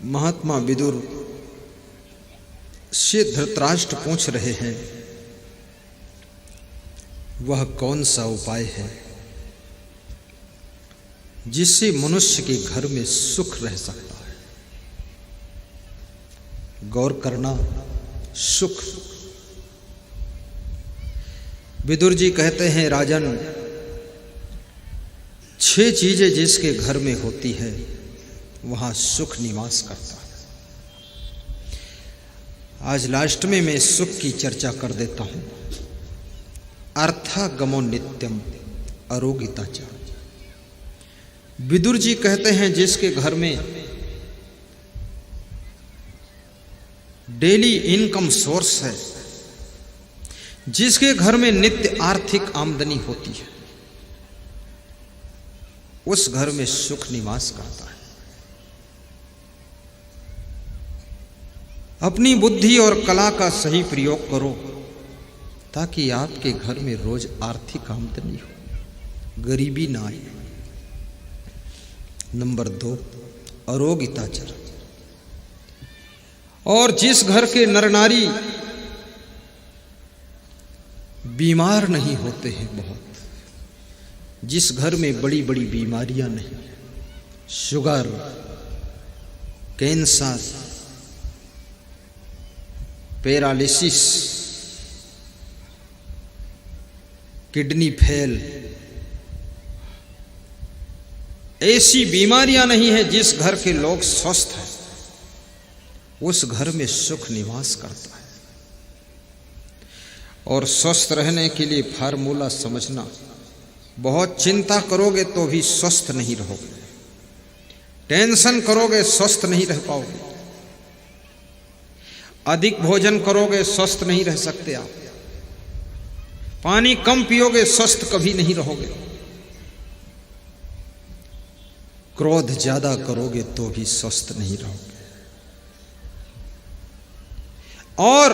महात्मा विदुर से धृतराष्ट्र पूछ रहे हैं, वह कौन सा उपाय है जिससे मनुष्य के घर में सुख रह सकता है। गौर करना, सुख। विदुर जी कहते हैं, राजन, 6 चीजें जिसके घर में होती है वहां सुख निवास करता है। आज लास्ट में मैं सुख की चर्चा कर देता हूं। अर्थागमो नित्यम अरोगिता च। विदुर जी कहते हैं, जिसके घर में डेली इनकम सोर्स है, जिसके घर में नित्य आर्थिक आमदनी होती है, उस घर में सुख निवास करता है। अपनी बुद्धि और कला का सही प्रयोग करो ताकि आपके घर में रोज आर्थिक आमदनी हो, गरीबी ना आए। नंबर 2, अरोगिताचर। और जिस घर के नर नारी बीमार नहीं होते हैं, बहुत, जिस घर में बड़ी बड़ी बीमारियां नहीं, sugar, cancer, paralysis, kidney fail, ऐसी बीमारियां नहीं है, जिस घर के लोग स्वस्थ हैं उस घर में सुख निवास करता है। और स्वस्थ रहने के लिए फार्मूला समझना, बहुत चिंता करोगे तो भी स्वस्थ नहीं रहोगे, टेंशन करोगे स्वस्थ नहीं रह पाओगे, अधिक भोजन करोगे स्वस्थ नहीं रह सकते आप, पानी कम पियोगे स्वस्थ कभी नहीं रहोगे, क्रोध ज्यादा करोगे तो भी स्वस्थ नहीं रहोगे, और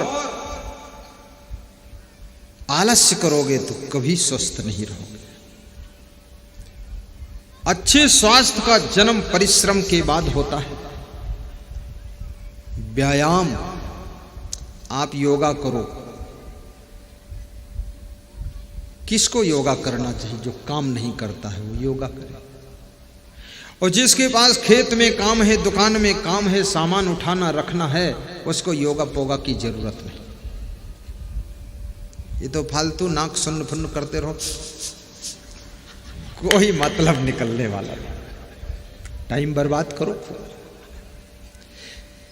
आलस्य करोगे तो कभी स्वस्थ नहीं रहोगे। अच्छे स्वास्थ्य का जन्म परिश्रम के बाद होता है। व्यायाम, आप योगा करो। किसको योगा करना चाहिए? जो काम नहीं करता है वो योगा करे। और जिसके पास खेत में काम है, दुकान में काम है, सामान उठाना रखना है, उसको योगा पोगा की जरूरत नहीं। ये तो फालतू नाक सुन्न फुन्न करते रहो, कोई मतलब निकलने वाला नहीं, टाइम बर्बाद करो।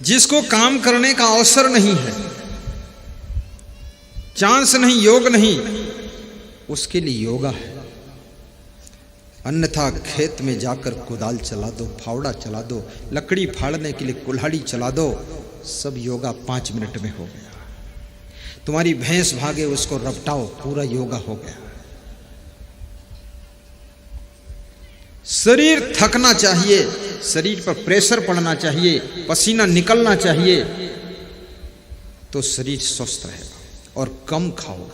जिसको काम करने का अवसर नहीं है, चांस नहीं, योग नहीं, उसके लिए योगा है। अन्यथा खेत में जाकर कुदाल चला दो, फावड़ा चला दो, लकड़ी फाड़ने के लिए कुल्हाड़ी चला दो, सब योगा 5 मिनट में हो गया। तुम्हारी भैंस भागे उसको रपटाओ, पूरा योगा हो गया। शरीर थकना चाहिए, शरीर पर प्रेशर पड़ना चाहिए, पसीना निकलना चाहिए, तो शरीर स्वस्थ रहेगा। और कम खाओ,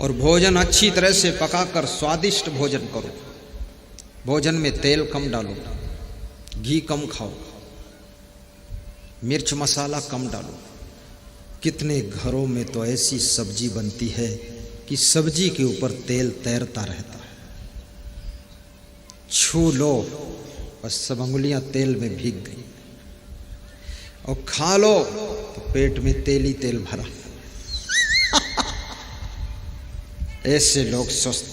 और भोजन अच्छी तरह से पकाकर स्वादिष्ट भोजन करो। भोजन में तेल कम डालो, घी कम खाओ, मिर्च मसाला कम डालो। कितने घरों में तो ऐसी सब्जी बनती है कि सब्जी के ऊपर तेल तैरता रहता है, छू लो बस सब अंगुलियां तेल में भीग गई, और खा लो तो पेट में तेल ही तेल भरा। ऐसे लोग स्वस्थ।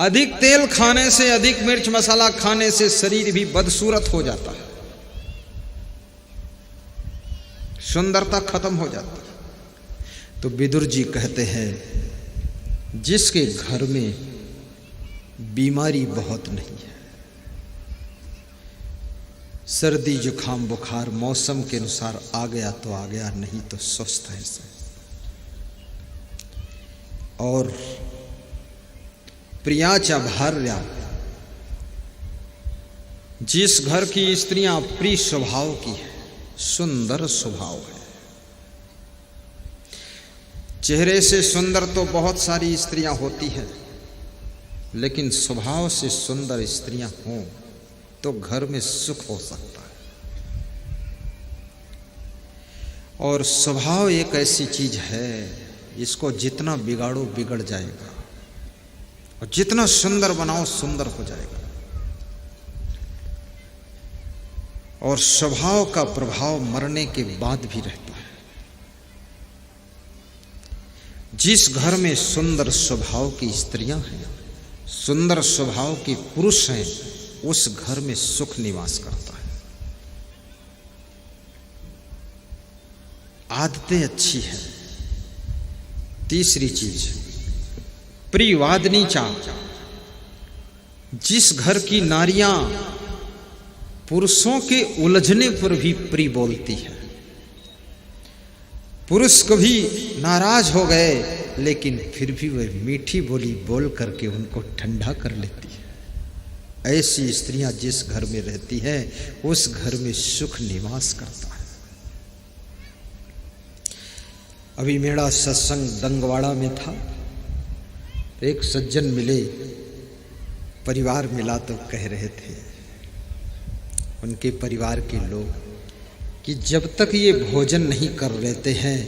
अधिक तेल खाने से, अधिक मिर्च मसाला खाने से शरीर भी बदसूरत हो जाता है, सुंदरता खत्म हो जाती है। तो विदुर जी कहते हैं, जिसके घर में बीमारी बहुत नहीं है, सर्दी जुकाम बुखार मौसम के अनुसार आ गया तो आ गया, नहीं तो स्वस्थ है सब। और प्रियाचा भार्या, जिस घर की स्त्रियां प्रिय स्वभाव की है, सुंदर स्वभाव है। चेहरे से सुंदर तो बहुत सारी स्त्रियां होती हैं, लेकिन स्वभाव से सुंदर स्त्रियां हों तो घर में सुख हो सकता है। और स्वभाव एक ऐसी चीज है, इसको जितना बिगाड़ो बिगड़ जाएगा, और जितना सुंदर बनाओ सुंदर हो जाएगा। और स्वभाव का प्रभाव मरने के बाद भी रहता है। जिस घर में सुंदर स्वभाव की स्त्रियां हैं, सुंदर स्वभाव के पुरुष हैं, उस घर में सुख निवास करता है। आदतें अच्छी है। तीसरी चीज प्रियवादिनी चा, जिस घर की नारियां पुरुषों के उलझने पर भी प्रिय बोलती है, पुरुष कभी नाराज हो गए लेकिन फिर भी वह मीठी बोली बोल करके उनको ठंडा कर लेती है, ऐसी स्त्रियां जिस घर में रहती है उस घर में सुख निवास करता है। अभी मेरा सत्संग दंगवाड़ा में था, एक सज्जन मिले, परिवार मिला तो कह रहे थे उनके परिवार के लोग कि जब तक ये भोजन नहीं कर लेते हैं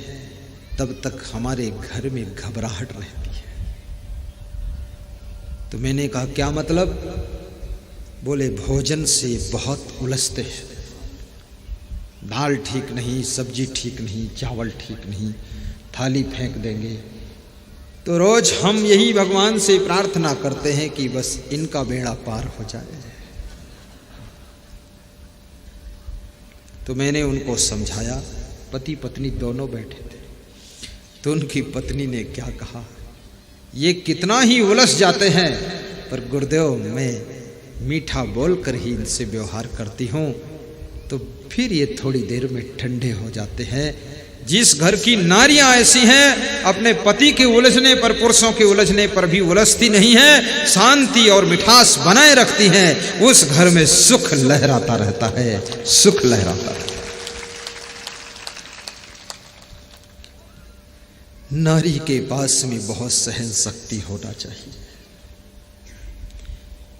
तब तक हमारे घर में घबराहट रहती है। तो मैंने कहा क्या मतलब? बोले भोजन से बहुत उलझते हैं, दाल ठीक नहीं, सब्जी ठीक नहीं, चावल ठीक नहीं, थाली फेंक देंगे। तो रोज हम यही भगवान से प्रार्थना करते हैं कि बस इनका बेड़ा पार हो जाए। तो मैंने उनको समझाया, पति पत्नी दोनों बैठे थे, तो उनकी पत्नी ने क्या कहा, ये कितना ही उलझ जाते हैं पर गुरुदेव मैं मीठा बोलकर ही इनसे व्यवहार करती हूँ तो फिर ये थोड़ी देर में ठंडे हो जाते हैं। जिस घर की नारियां ऐसी हैं, अपने पति के उलझने पर, पुरुषों के उलझने पर भी उलझती नहीं है, शांति और मिठास बनाए रखती हैं, उस घर में सुख लहराता रहता है, सुख लहराता है। नारी के पास में बहुत सहन शक्ति होना चाहिए।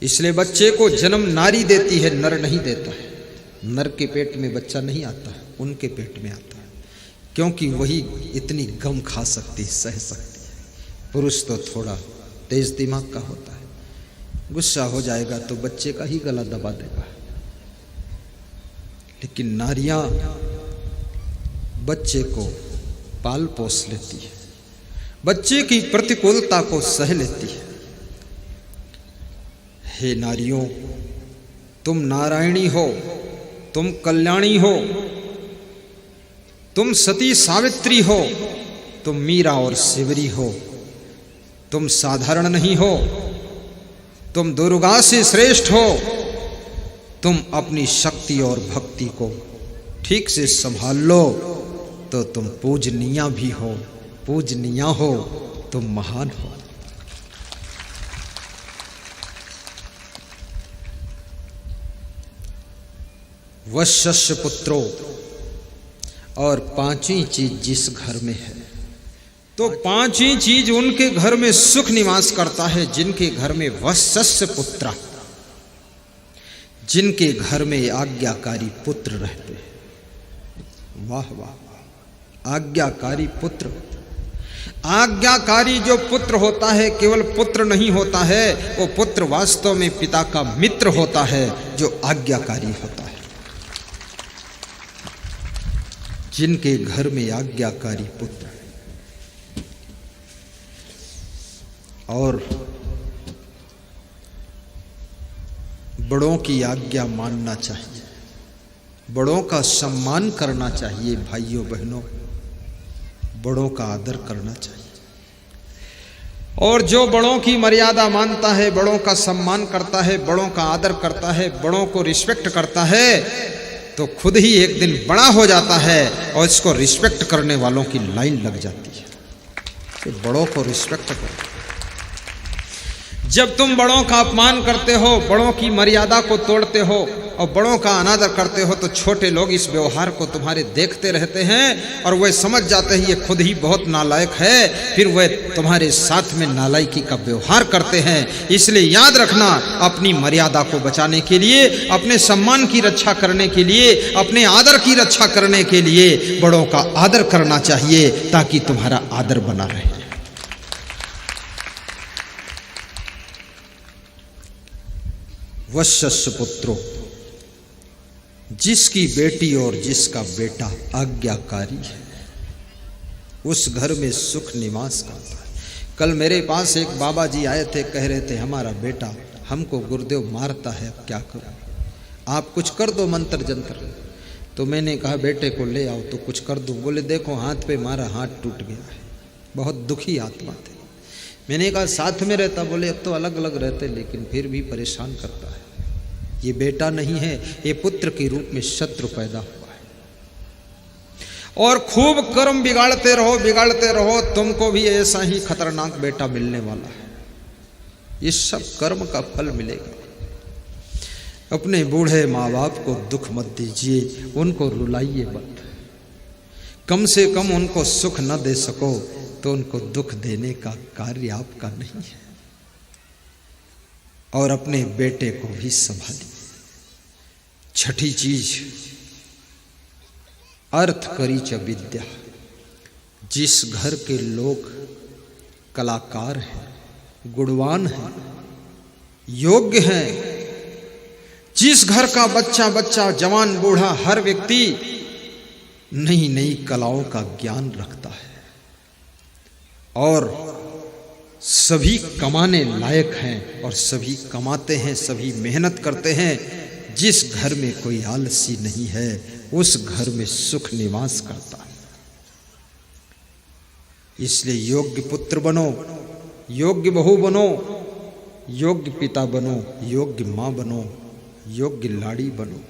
इसलिए बच्चे को जन्म नारी देती है, नर नहीं देता है। नर के पेट में बच्चा नहीं आता है, उनके पेट में आता है, क्योंकि वही इतनी गम खा सकती, सह सकती है। पुरुष तो थोड़ा तेज दिमाग का होता है, गुस्सा हो जाएगा तो बच्चे का ही गला दबा देगा। लेकिन नारियां बच्चे को पाल पोस लेती है, बच्चे की प्रतिकूलता को सह लेती है। हे नारियों, तुम नारायणी हो, तुम कल्याणी हो, तुम सती सावित्री हो, तुम मीरा और शिवरी हो, तुम साधारण नहीं हो, तुम दुर्गा से श्रेष्ठ हो। तुम अपनी शक्ति और भक्ति को ठीक से संभाल लो तो तुम पूजनीया भी हो, पूजनीया हो, तुम महान हो। वश्यस्य पुत्रो, और पांचवी चीज जिस घर में है, तो पांचवी चीज उनके घर में सुख निवास करता है जिनके घर में वश्यस्य पुत्र, जिनके घर में आज्ञाकारी पुत्र रहते हैं। वाह वाह, आज्ञाकारी पुत्र। आज्ञाकारी जो पुत्र होता है केवल पुत्र नहीं होता है, वो पुत्र वास्तव में पिता का मित्र होता है जो आज्ञाकारी होता है। जिनके घर में आज्ञाकारी पुत्र और बड़ों की आज्ञा मानना चाहिए, बड़ों का सम्मान करना चाहिए। भाइयों बहनों, बड़ों का आदर करना चाहिए। और जो बड़ों की मर्यादा मानता है, बड़ों का सम्मान करता है, बड़ों का आदर करता है, बड़ों को रिस्पेक्ट करता है, तो खुद ही एक दिन बड़ा हो जाता है और इसको रिस्पेक्ट करने वालों की लाइन लग जाती है। तो बड़ों को रिस्पेक्ट करो। जब तुम बड़ों का अपमान करते हो, बड़ों की मर्यादा को तोड़ते हो, और बड़ों का अनादर करते हो तो छोटे लोग इस व्यवहार को तुम्हारे देखते रहते हैं और वह समझ जाते हैं ये खुद ही बहुत नालायक है, फिर वह तुम्हारे साथ में नालायकी का व्यवहार करते हैं। इसलिए याद रखना, अपनी मर्यादा को बचाने के लिए, अपने सम्मान की रक्षा करने के लिए, अपने आदर की रक्षा करने के लिए बड़ों का आदर करना चाहिए ताकि तुम्हारा आदर बना रहे। वश्यस्य पुत्रो, जिसकी बेटी और जिसका बेटा आज्ञाकारी है उस घर में सुख निवास करता है। कल मेरे पास एक बाबा जी आए थे, कह रहे थे हमारा बेटा हमको गुरुदेव मारता है, अब क्या करूं, आप कुछ कर दो मंत्र जंत्र। तो मैंने कहा बेटे को ले आओ तो कुछ कर दूं। बोले देखो हाथ पे मारा, हाथ टूट गया है, बहुत दुखी आत्मा थे। मैंने कहा साथ में रहता, बोले अब तो अलग अलग रहते लेकिन फिर भी परेशान करता है। ये बेटा नहीं है, ये पुत्र के रूप में शत्रु पैदा हुआ है। और खूब कर्म बिगाड़ते रहो, तुमको भी ऐसा ही खतरनाक बेटा मिलने वाला है। ये सब कर्म का फल मिलेगा। अपने बूढ़े माँ बाप को दुख मत दीजिए, उनको रुलाइए मत। कम से कम उनको सुख न दे सको तो उनको दुख देने का कार्य आपका नहीं है। और अपने बेटे को भी संभालिए। छठी चीज, अर्थ करी च विद्या। जिस घर के लोग कलाकार हैं, गुणवान हैं, योग्य हैं, जिस घर का बच्चा जवान बूढ़ा हर व्यक्ति नई नई कलाओं का ज्ञान रखता है और सभी कमाने लायक हैं और सभी कमाते हैं, सभी मेहनत करते हैं, जिस घर में कोई आलसी नहीं है उस घर में सुख निवास करता है। इसलिए योग्य पुत्र बनो, योग्य बहू बनो, योग्य पिता बनो, योग्य मां बनो, योग्य लाड़ी बनो,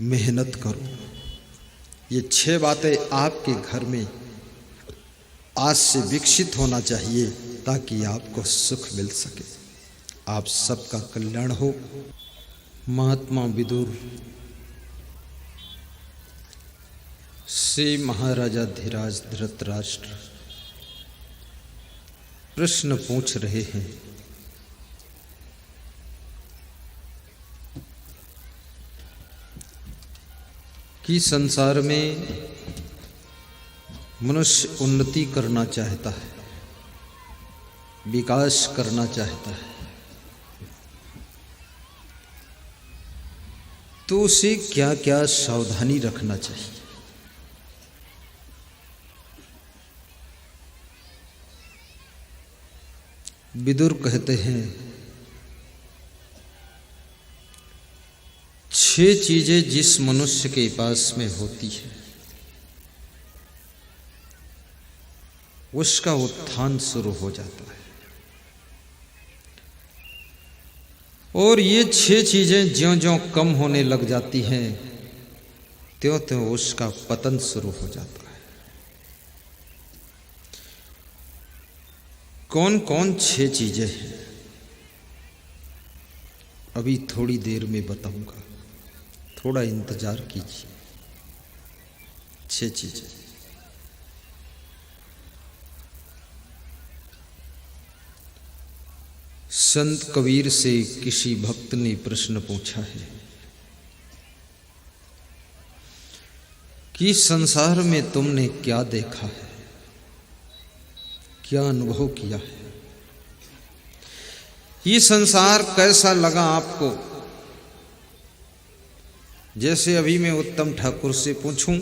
मेहनत करो। ये 6 बातें आपके घर में आज से विकसित होना चाहिए ताकि आपको सुख मिल सके। आप सबका कल्याण हो। महात्मा विदुर से महाराजा धीराज धृतराष्ट्र प्रश्न पूछ रहे हैं कि संसार में मनुष्य उन्नति करना चाहता है, विकास करना चाहता है, तो उसे क्या क्या सावधानी रखना चाहिए। विदुर कहते हैं 6 चीजें जिस मनुष्य के पास में होती है उसका उत्थान शुरू हो जाता है, और ये 6 चीजें ज्यों-ज्यों कम होने लग जाती हैं त्यों-त्यों उसका पतन शुरू हो जाता है। कौन कौन 6 चीजें हैं अभी थोड़ी देर में बताऊंगा, थोड़ा इंतजार कीजिए। 6 चीजें। संत कबीर से किसी भक्त ने प्रश्न पूछा है कि संसार में तुमने क्या देखा है, क्या अनुभव किया है, ये संसार कैसा लगा आपको। जैसे अभी मैं उत्तम ठाकुर से पूछूं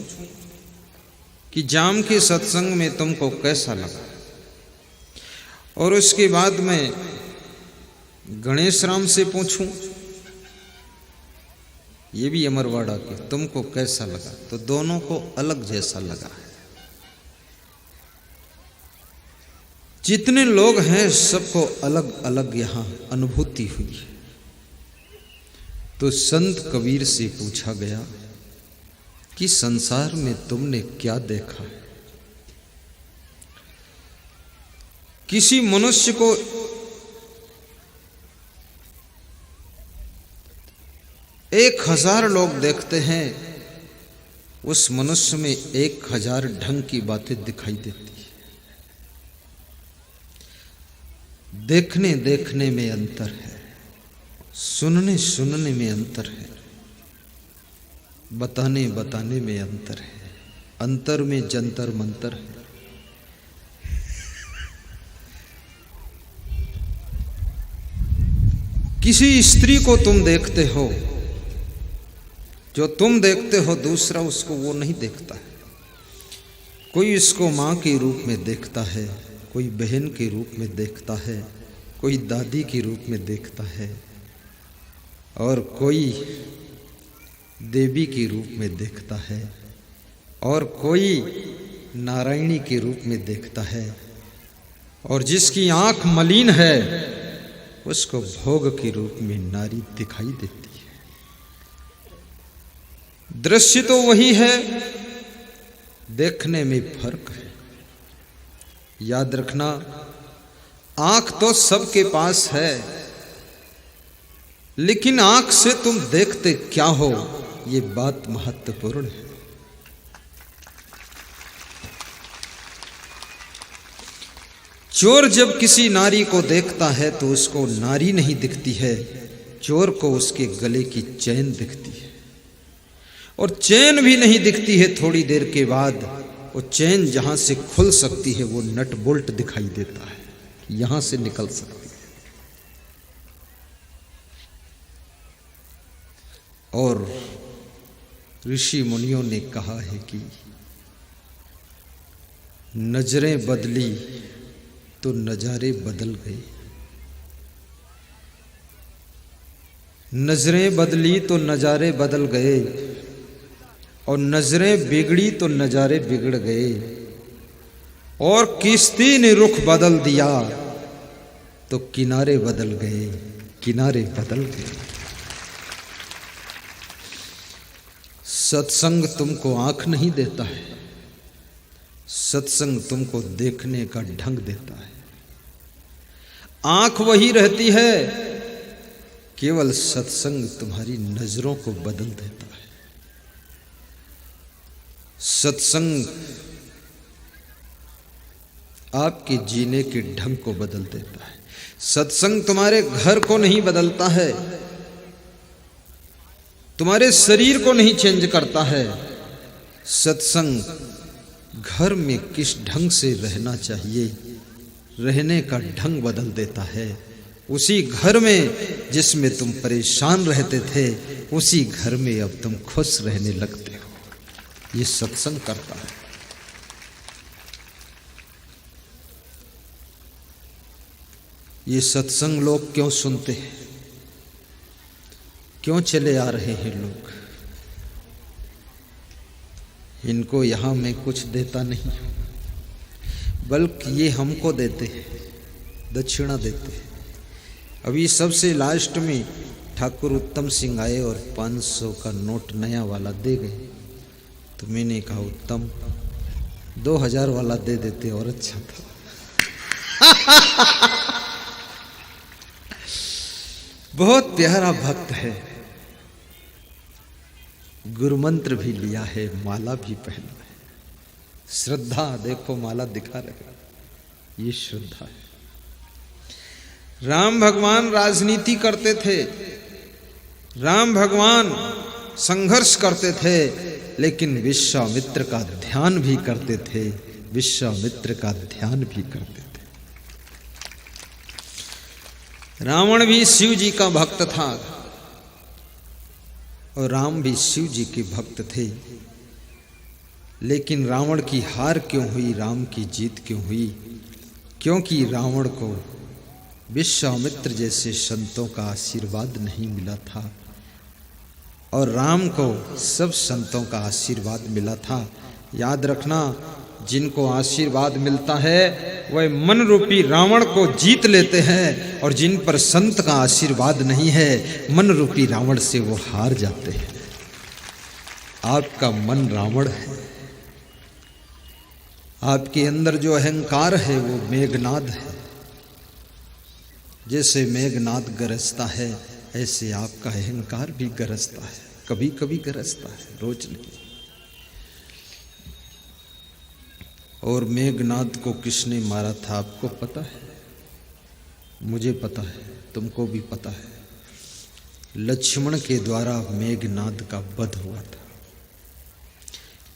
कि जाम के सत्संग में तुमको कैसा लगा, और उसके बाद में गणेश राम से पूछूं, ये भी अमरवाड़ा के, तुमको कैसा लगा, तो दोनों को अलग जैसा लगा है। जितने लोग हैं सबको अलग अलग यहां अनुभूति हुई है। तो संत कबीर से पूछा गया कि संसार में तुमने क्या देखा है। किसी मनुष्य को 1000 लोग देखते हैं, उस मनुष्य में 1000 ढंग की बातें दिखाई देती है। देखने देखने में अंतर है, सुनने सुनने में अंतर है, बताने बताने में अंतर है, अंतर में जंतर मंतर है। किसी स्त्री को तुम देखते हो, जो तुम देखते हो दूसरा उसको वो नहीं देखता है। कोई इसको माँ के रूप में देखता है, कोई बहन के रूप में देखता है, कोई दादी के रूप में देखता है, और कोई देवी के रूप में देखता है, और कोई नारायणी के रूप में देखता है, और जिसकी आंख मलिन है उसको भोग के रूप में नारी दिखाई देती है। दृश्य तो वही है, देखने में फर्क है। याद रखना, आंख तो सबके पास है, लेकिन आंख से तुम देखते क्या हो, ये बात महत्वपूर्ण है। चोर जब किसी नारी को देखता है तो उसको नारी नहीं दिखती है, चोर को उसके गले की चैन दिखती है, और चैन भी नहीं दिखती है। थोड़ी देर के बाद वो चैन जहां से खुल सकती है वो नट बोल्ट दिखाई देता है, यहां से निकल सकती है। और ऋषि मुनियों ने कहा है कि नजरें बदली तो नजारे बदल गए, नजरें बदली तो नजारे बदल गए, और नजरें बिगड़ी तो नजारे बिगड़ गए, और किश्ती ने रुख बदल दिया तो किनारे बदल गए, किनारे बदल गए। सत्संग तुमको आंख नहीं देता है, सत्संग तुमको देखने का ढंग देता है। आंख वही रहती है, केवल सत्संग तुम्हारी नजरों को बदल देता है। सत्संग आपके जीने के ढंग को बदल देता है। सत्संग तुम्हारे घर को नहीं बदलता है, तुम्हारे शरीर को नहीं चेंज करता है। सत्संग घर में किस ढंग से रहना चाहिए, रहने का ढंग बदल देता है। उसी घर में जिसमें तुम परेशान रहते थे, उसी घर में अब तुम खुश रहने लगते हो। ये सत्संग करता है। ये सत्संग लोग क्यों सुनते हैं, क्यों चले आ रहे हैं लोग? इनको यहां मैं कुछ देता नहीं, बल्कि ये हमको देते हैं, दक्षिणा देते हैं। अभी सबसे लास्ट में ठाकुर उत्तम सिंह आए और 500 का नोट नया वाला दे गए, तो मैंने कहा उत्तम 2000 वाला दे देते और अच्छा था। बहुत प्यारा भक्त है, गुरु मंत्र भी लिया है, माला भी पहना है। श्रद्धा देखो, माला दिखा रहे, ये श्रद्धा है। राम भगवान राजनीति करते थे, राम भगवान संघर्ष करते थे, लेकिन विश्वामित्र का ध्यान भी करते थे, विश्वामित्र का ध्यान भी करते थे। रावण भी शिव जी का भक्त था और राम भी शिव जी के भक्त थे, लेकिन रावण की हार क्यों हुई, राम की जीत क्यों हुई? क्योंकि रावण को विश्वामित्र जैसे संतों का आशीर्वाद नहीं मिला था, और राम को सब संतों का आशीर्वाद मिला था। याद रखना, जिनको आशीर्वाद मिलता है वह मन रूपी रावण को जीत लेते हैं, और जिन पर संत का आशीर्वाद नहीं है, मन रूपी रावण से वो हार जाते हैं। आपका मन रावण है, आपके अंदर जो अहंकार है वो मेघनाद है। जैसे मेघनाद गरजता है, ऐसे आपका अहंकार भी गरजता है, कभी कभी गरजता है, रोज नहीं। और मेघनाद को किसने मारा था आपको पता है? मुझे पता है, तुमको भी पता है। लक्ष्मण के द्वारा मेघनाद का वध हुआ था।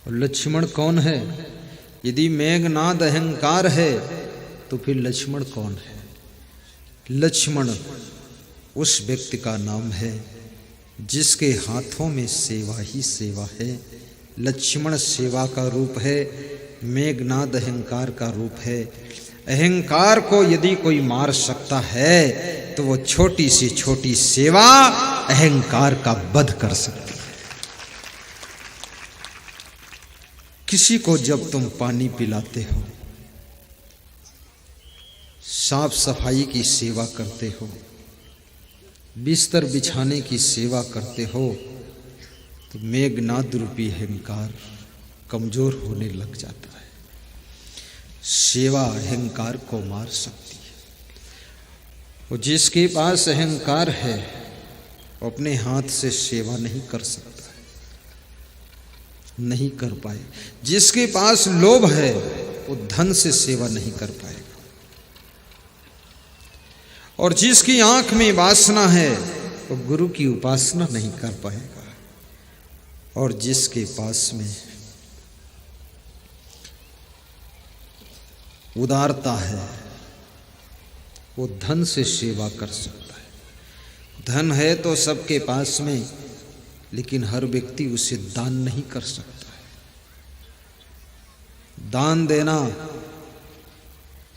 और लक्ष्मण कौन है? यदि मेघनाद अहंकार है तो फिर लक्ष्मण कौन है? लक्ष्मण उस व्यक्ति का नाम है जिसके हाथों में सेवा ही सेवा है। लक्ष्मण सेवा का रूप है, मेघनाद अहंकार का रूप है। अहंकार को यदि कोई मार सकता है तो वो छोटी सी छोटी सेवा अहंकार का वध कर सकती है। किसी को जब तुम पानी पिलाते हो, साफ सफाई की सेवा करते हो, बिस्तर बिछाने की सेवा करते हो, तो मेघनाद रूपी अहंकार कमजोर होने लग जाता है। सेवा अहंकार को मार सकती है। और जिसके पास अहंकार है वो अपने हाथ से सेवा नहीं कर सकता, नहीं कर पाए। जिसके पास लोभ है वो धन से सेवा नहीं कर पाएगा। और जिसकी आंख में वासना है वो गुरु की उपासना नहीं कर पाएगा। और जिसके पास में उदारता है वो धन से सेवा कर सकता है। धन है तो सबके पास में, लेकिन हर व्यक्ति उसे दान नहीं कर सकता है। दान देना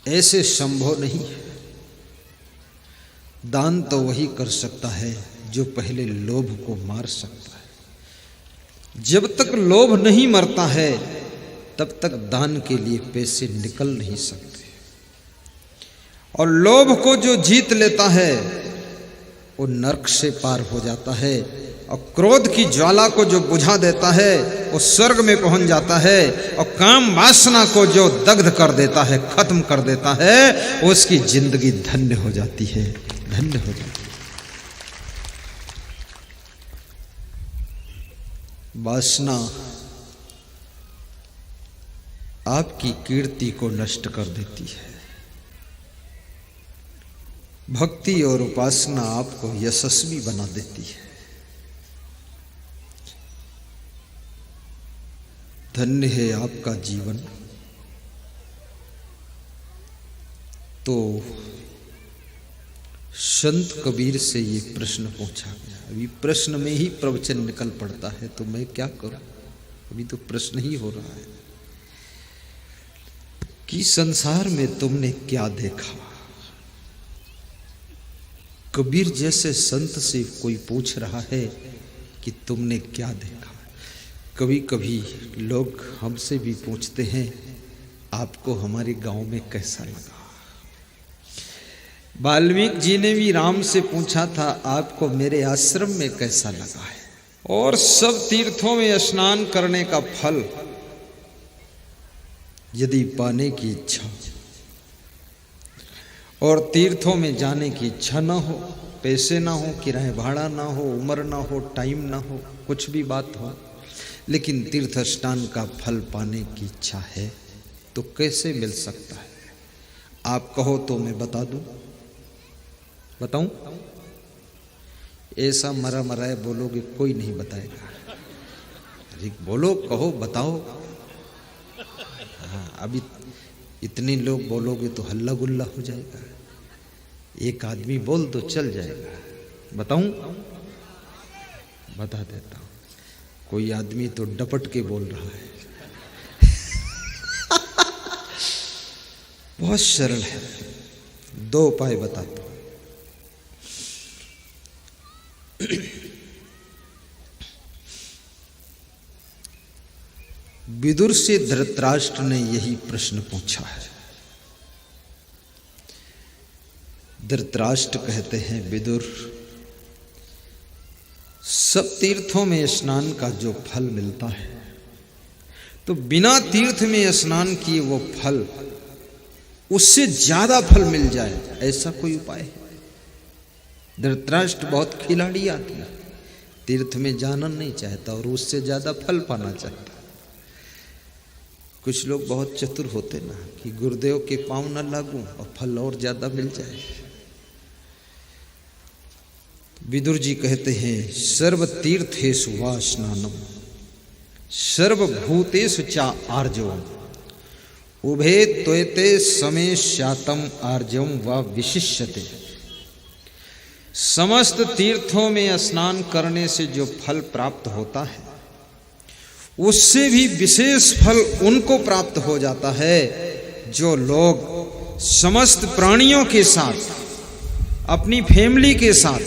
ऐसे संभव नहीं है। दान तो वही कर सकता है जो पहले लोभ को मार सकता है। जब तक लोभ नहीं मरता है तब तक दान के लिए पैसे निकल नहीं सकते। और लोभ को जो जीत लेता है वो नरक से पार हो जाता है। और क्रोध की ज्वाला को जो बुझा देता है वो स्वर्ग में पहुंच जाता है। और काम वासना को जो दग्ध कर देता है, खत्म कर देता है, उसकी जिंदगी धन्य हो जाती है, धन्य हो जाती है। वासना आपकी कीर्ति को नष्ट कर देती है। भक्ति और उपासना आपको यशस्वी बना देती है। धन्य है आपका जीवन। तो संत कबीर से ये प्रश्न पूछा गया। अभी प्रश्न में ही प्रवचन निकल पड़ता है, तो मैं क्या करूं? अभी तो प्रश्न ही हो रहा है कि संसार में तुमने क्या देखा। कबीर जैसे संत से कोई पूछ रहा है कि तुमने क्या देखा। कभी कभी लोग हमसे भी पूछते हैं, आपको हमारे गांव में कैसा लगा। वाल्मीकि जी ने भी राम से पूछा था, आपको मेरे आश्रम में कैसा लगा है। और सब तीर्थों में स्नान करने का फल यदि पाने की इच्छा और तीर्थों में जाने की इच्छा ना हो, पैसे ना हो, किराए भाड़ा ना हो, उम्र ना हो, टाइम ना हो, कुछ भी बात हो, लेकिन तीर्थ स्नान का फल पाने की इच्छा है, तो कैसे मिल सकता है? आप कहो तो मैं बता दूं, बताऊं? ऐसा मरा मराए बोलोगे कोई नहीं बताएगा। अरे बोलो, कहो, बताओ। हाँ, अभी इतने लोग बोलोगे तो हल्ला गुल्ला हो जाएगा। एक आदमी बोल तो चल जाएगा। बताऊं? बता देता हूं। कोई आदमी तो डपट के बोल रहा है। बहुत सरल है, दो उपाय बताता हूं। विदुर से धृतराष्ट्र ने यही प्रश्न पूछा है। धृतराष्ट्र कहते हैं, विदुर, सब तीर्थों में स्नान का जो फल मिलता है, तो बिना तीर्थ में स्नान किए वो फल, उससे ज्यादा फल मिल जाए, ऐसा कोई उपाय है? धृतराष्ट्र बहुत खिलाड़ी आदमी है, तीर्थ में जाना नहीं चाहता और उससे ज्यादा फल पाना चाहता। कुछ लोग बहुत चतुर होते ना कि गुरुदेव के पांव न लागूं और फल और ज्यादा मिल जाए। विदुर जी कहते हैं सर्व तीर्थेषु वा स्नानम सर्वभूतेषु चा आर्जवम उभे त्वयते समे श्यातम आर्जवम व विशिष्यते। समस्त तीर्थों में स्नान करने से जो फल प्राप्त होता है उससे भी विशेष फल उनको प्राप्त हो जाता है जो लोग समस्त प्राणियों के साथ, अपनी फैमिली के साथ,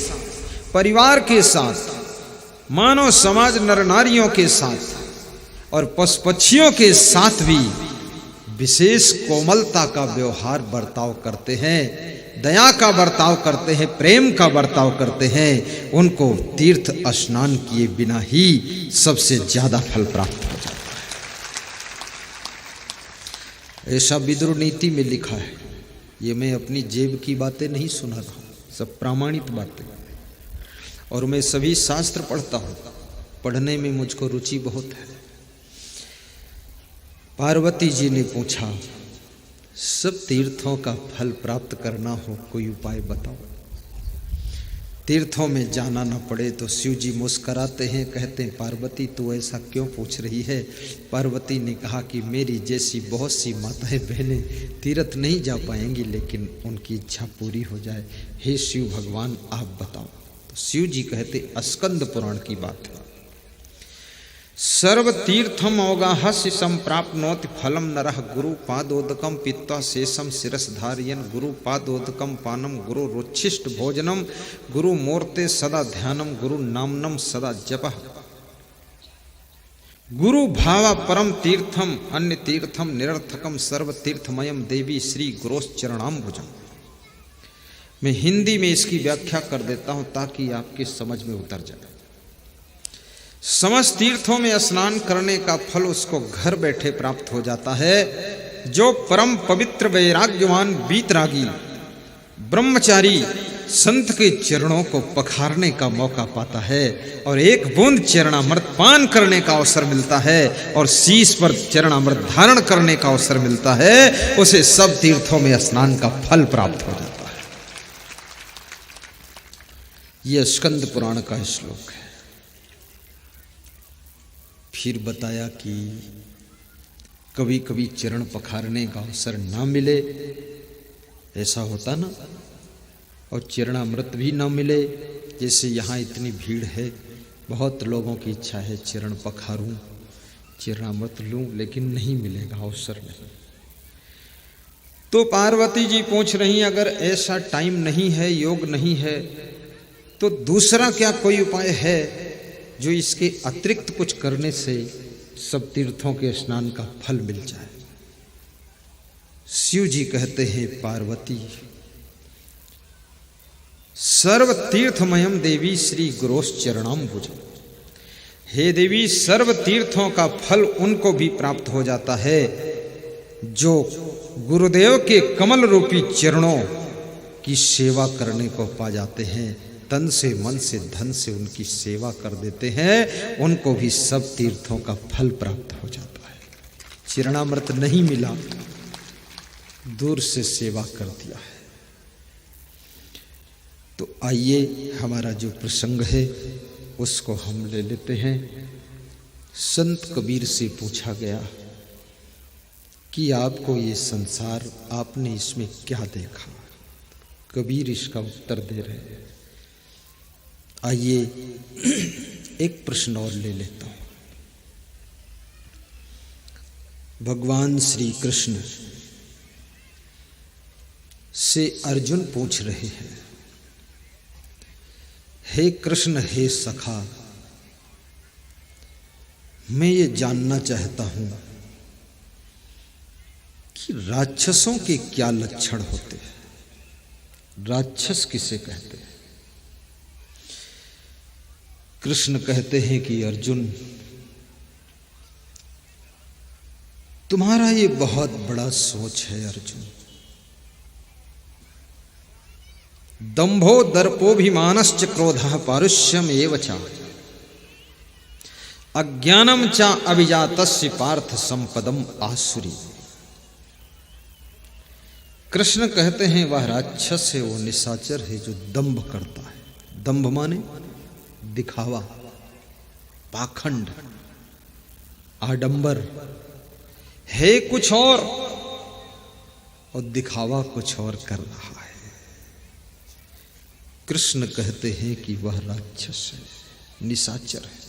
परिवार के साथ, मानव समाज नर नारियों के साथ और पशु पक्षियों के साथ भी विशेष कोमलता का व्यवहार बर्ताव करते हैं, दया का बर्ताव करते हैं, प्रेम का बर्ताव करते हैं, उनको तीर्थ स्नान किए बिना ही सबसे ज्यादा फल प्राप्त हो जाता है। ऐसा विदुर नीति में लिखा है। ये मैं अपनी जेब की बातें नहीं सुना रहा हूं, सब प्रामाणिक बातें। और मैं सभी शास्त्र पढ़ता हूं, पढ़ने में मुझको रुचि बहुत है। पार्वती जी ने पूछा सब तीर्थों का फल प्राप्त करना हो कोई उपाय बताओ। तीर्थों में जाना न पड़े तो शिव जी मुस्कराते हैं, कहते हैं पार्वती तू ऐसा क्यों पूछ रही है। पार्वती ने कहा कि मेरी जैसी बहुत सी माताएं बहनें तीर्थ नहीं जा पाएंगी लेकिन उनकी इच्छा पूरी हो जाए। हे शिव भगवान आप बताओ। तो शिव जी कहते स्कंद पुराण की बात है। सर्व तीर्थम अवगाहस्य संप्राप्नोति फलम नरः गुरु पादोदकम पीत्वा शेषम शिरस धारयन् गुरु पादोदकम पानम गुरु रुच्छिष्ट भोजनम गुरु मूर्ते सदा ध्यानम गुरु नामनम सदा जपः गुरु भावा परम तीर्थम अन्य तीर्थम निरर्थकम सर्व तीर्थमयम देवी श्री गुरोश्चरणाम्बुजम। मैं हिंदी में इसकी व्याख्या कर देता हूं ताकि आपके समझ में उतर जाए। समस्त तीर्थों में स्नान करने का फल उसको घर बैठे प्राप्त हो जाता है। जो परम पवित्र वैराग्यवान वीतरागी ब्रह्मचारी संत के चरणों को पखारने का मौका पाता है और एक बूंद चरणामृत पान करने का अवसर मिलता है और शीश पर चरणामृत धारण करने का अवसर मिलता है, उसे सब तीर्थों में स्नान का फल प्राप्त हो जाता है। यह स्कंद पुराण का श्लोक है। फिर बताया कि कभी कभी चरण पखारने का अवसर ना मिले, ऐसा होता ना, और चरणामृत भी ना मिले। जैसे यहाँ इतनी भीड़ है, बहुत लोगों की इच्छा है चरण पखारूं, चरणामृत लूं, लेकिन नहीं मिलेगा, अवसर नहीं। तो पार्वती जी पूछ रही अगर ऐसा टाइम नहीं है, योग नहीं है, तो दूसरा क्या कोई उपाय है जो इसके अतिरिक्त कुछ करने से सब तीर्थों के स्नान का फल मिल जाए। शिव जी कहते हैं पार्वती सर्व तीर्थमयम देवी श्री गुरोश्चरणाम्बुजम। हे देवी सर्व तीर्थों का फल उनको भी प्राप्त हो जाता है जो गुरुदेव के कमल रूपी चरणों की सेवा करने को पा जाते हैं, तन से मन से धन से उनकी सेवा कर देते हैं, उनको भी सब तीर्थों का फल प्राप्त हो जाता है। चरणामृत नहीं मिला, दूर से सेवा कर दिया है। तो आइए हमारा जो प्रसंग है उसको हम ले लेते हैं। संत कबीर से पूछा गया कि आपको ये संसार, आपने इसमें क्या देखा। कबीर इसका उत्तर दे रहे हैं। आइए एक प्रश्न और ले लेता हूं। भगवान श्री कृष्ण से अर्जुन पूछ रहे हैं, हे कृष्ण, हे सखा, मैं ये जानना चाहता हूं कि राक्षसों के क्या लक्षण होते हैं। राक्षस किसे कहते हैं? कृष्ण कहते हैं कि अर्जुन, तुम्हारा ये बहुत बड़ा सोच है अर्जुन। दंभो दर्पोभिमानश्च क्रोधः पारुष्यम एव च अज्ञानम च अभिजातस्य पार्थ संपदम आसुरी। कृष्ण कहते हैं वह राक्षस है, वो निशाचर है जो दंभ करता है। दंभ माने दिखावा, पाखंड, आडंबर, है कुछ और दिखावा कुछ और कर रहा है। कृष्ण कहते हैं कि वह राक्षस है, निशाचर है।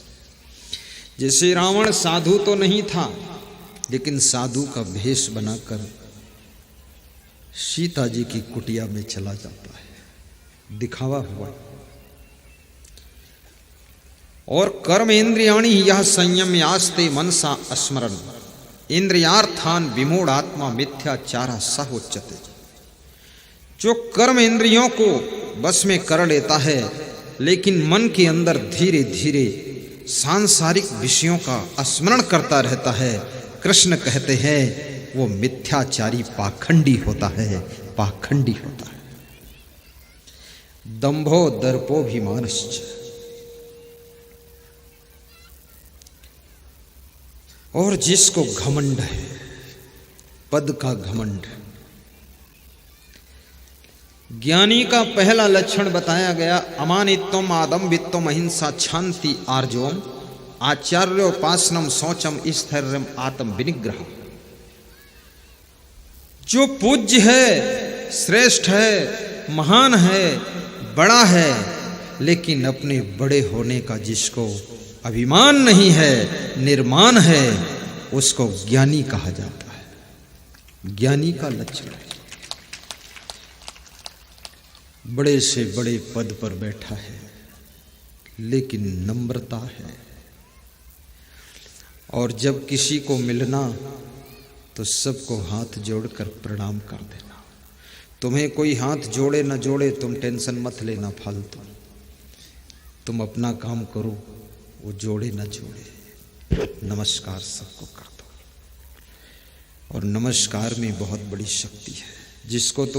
जैसे रावण साधु तो नहीं था, लेकिन साधु का भेष बनाकर सीता जी की कुटिया में चला जाता है, दिखावा हुआ। और कर्म इंद्रियाणि यह संयम यास्ते मनसा स्मरण इंद्रियार्थान विमूढ़ात्मा मिथ्याचारा सह उच्यते। जो कर्म इंद्रियों को बस में कर लेता है, लेकिन मन के अंदर धीरे धीरे सांसारिक विषयों का स्मरण करता रहता है, कृष्ण कहते हैं वो मिथ्याचारी पाखंडी होता है, पाखंडी होता है। दंभो दर्पोभिमानश्च, और जिसको घमंड है, पद का घमंड। ज्ञानी का पहला लक्षण बताया गया, अमानित्वम आदम्भित्वम अहिंसा शांति आर्जवम आचार्योपासनम शौचम स्थैर्यम आत्म विनिग्रह। जो पूज्य है, श्रेष्ठ है, महान है, बड़ा है, लेकिन अपने बड़े होने का जिसको अभिमान नहीं है, निर्माण है, उसको ज्ञानी कहा जाता है। ज्ञानी का लक्षण है, बड़े से बड़े पद पर बैठा है, लेकिन नम्रता है। और जब किसी को मिलना तो सबको हाथ जोड़कर प्रणाम कर देना। तुम्हें कोई हाथ जोड़े न जोड़े, तुम टेंशन मत लेना फालतू, तुम अपना काम करो, वो जोड़े न जोड़े, नमस्कार सबको कर दो। और नमस्कार में बहुत बड़ी शक्ति है। जिसको तो